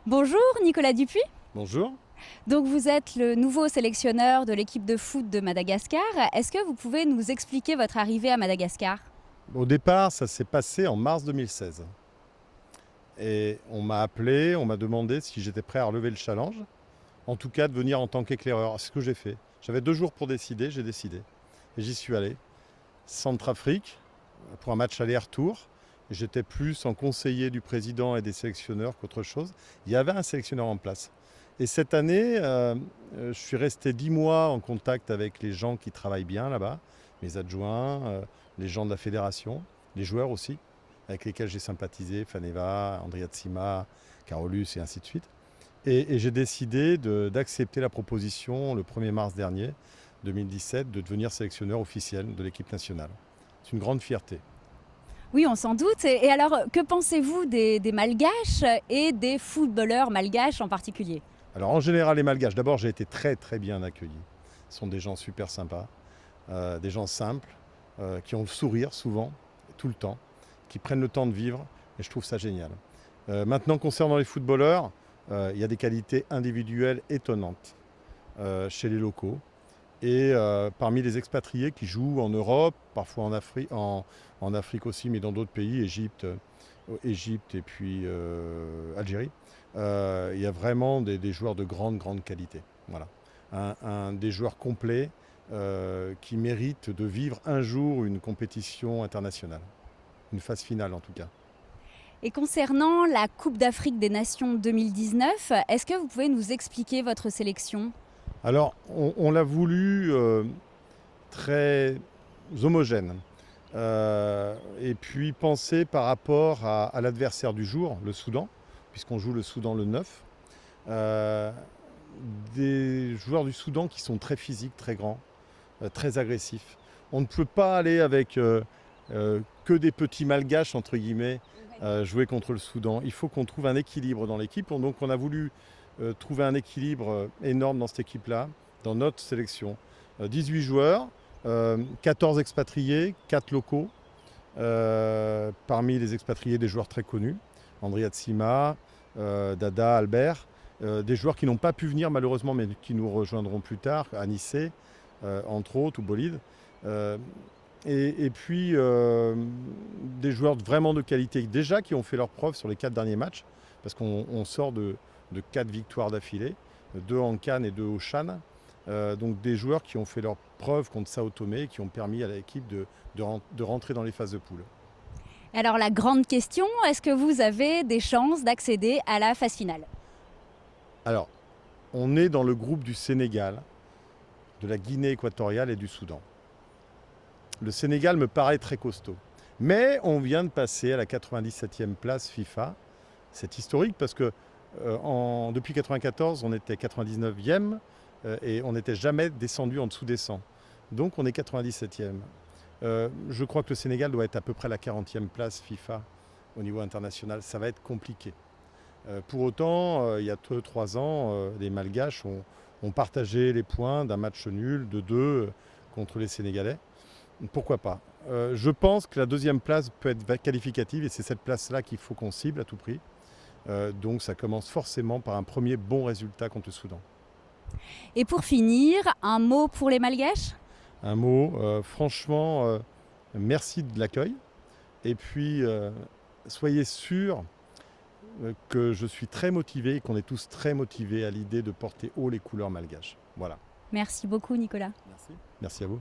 Bonjour Nicolas Dupuis. Bonjour. Donc vous êtes le nouveau sélectionneur de l'équipe de foot de Madagascar. Est-ce que vous pouvez nous expliquer votre arrivée à Madagascar? Au départ, ça s'est passé en mars 2016. Et on m'a appelé, on m'a demandé si j'étais prêt à relever le challenge. En tout cas, de venir en tant qu'éclaireur. C'est ce que j'ai fait. J'avais 2 jours pour décider, j'ai décidé. Et j'y suis allé. Centrafrique, pour un match aller-retour. J'étais plus en conseiller du président et des sélectionneurs qu'autre chose. Il y avait un sélectionneur en place. Et cette année, je suis resté 10 mois en contact avec les gens qui travaillent bien là-bas, mes adjoints, les gens de la fédération, les joueurs aussi, avec lesquels j'ai sympathisé, Faneva, Andrea Tsima, Carolus et ainsi de suite. Et j'ai décidé d'accepter la proposition le 1er mars dernier, 2017, de devenir sélectionneur officiel de l'équipe nationale. C'est une grande fierté. Oui, on s'en doute. Et alors, que pensez-vous des Malgaches et des footballeurs malgaches en particulier? Alors en général, les Malgaches, d'abord j'ai été très très bien accueilli. Ce sont des gens super sympas, des gens simples, qui ont le sourire souvent, tout le temps, qui prennent le temps de vivre, et je trouve ça génial. Maintenant, concernant les footballeurs, il y a des qualités individuelles étonnantes chez les locaux. Et parmi les expatriés qui jouent en Europe, parfois en Afrique aussi, mais dans d'autres pays, Égypte et puis Algérie, il y a vraiment des joueurs de grande qualité. Voilà. Des joueurs complets qui méritent de vivre un jour une compétition internationale, une phase finale en tout cas. Et concernant la Coupe d'Afrique des Nations 2019, est-ce que vous pouvez nous expliquer votre sélection? Alors, on l'a voulu très homogène. Et puis penser par rapport à l'adversaire du jour, le Soudan, puisqu'on joue le Soudan le 9. Des joueurs du Soudan qui sont très physiques, très grands, très agressifs. On ne peut pas aller avec que des petits malgaches, entre guillemets, jouer contre le Soudan. Il faut qu'on trouve un équilibre dans l'équipe. Donc on a voulu trouver un équilibre énorme dans cette équipe-là, dans notre sélection. 18 joueurs, 14 expatriés, 4 locaux. Parmi les expatriés, des joueurs très connus. Andrea Tsima, Dada, Albert. Des joueurs qui n'ont pas pu venir malheureusement, mais qui nous rejoindront plus tard, Anissé, entre autres, ou Bolide. Et puis des joueurs vraiment de qualité, déjà qui ont fait leurs preuves sur les 4 derniers matchs, parce qu'on sort de 4 victoires d'affilée, 2 en Cannes et 2 au Chan. Donc des joueurs qui ont fait leurs preuves contre Sao Tomé et qui ont permis à l'équipe de rentrer dans les phases de poule. Alors la grande question, est-ce que vous avez des chances d'accéder à la phase finale? Alors, on est dans le groupe du Sénégal, de la Guinée équatoriale et du Soudan. Le Sénégal me paraît très costaud. Mais on vient de passer à la 97e place FIFA. C'est historique parce que depuis 1994, on était 99e et on n'était jamais descendu en dessous des 100. Donc on est 97e. Je crois que le Sénégal doit être à peu près la 40e place FIFA au niveau international. Ça va être compliqué. Pour autant, il y a 2-3 ans, les Malgaches ont partagé les points d'un match nul de 2 contre les Sénégalais. Pourquoi pas? Je pense que la 2e place peut être qualificative et c'est cette place-là qu'il faut qu'on cible à tout prix. Donc ça commence forcément par un premier bon résultat contre le Soudan. Et pour finir, un mot pour les Malgaches? Un mot, franchement, merci de l'accueil. Et puis, soyez sûrs que je suis très motivé et qu'on est tous très motivés à l'idée de porter haut les couleurs malgaches. Voilà. Merci beaucoup Nicolas. Merci. Merci à vous.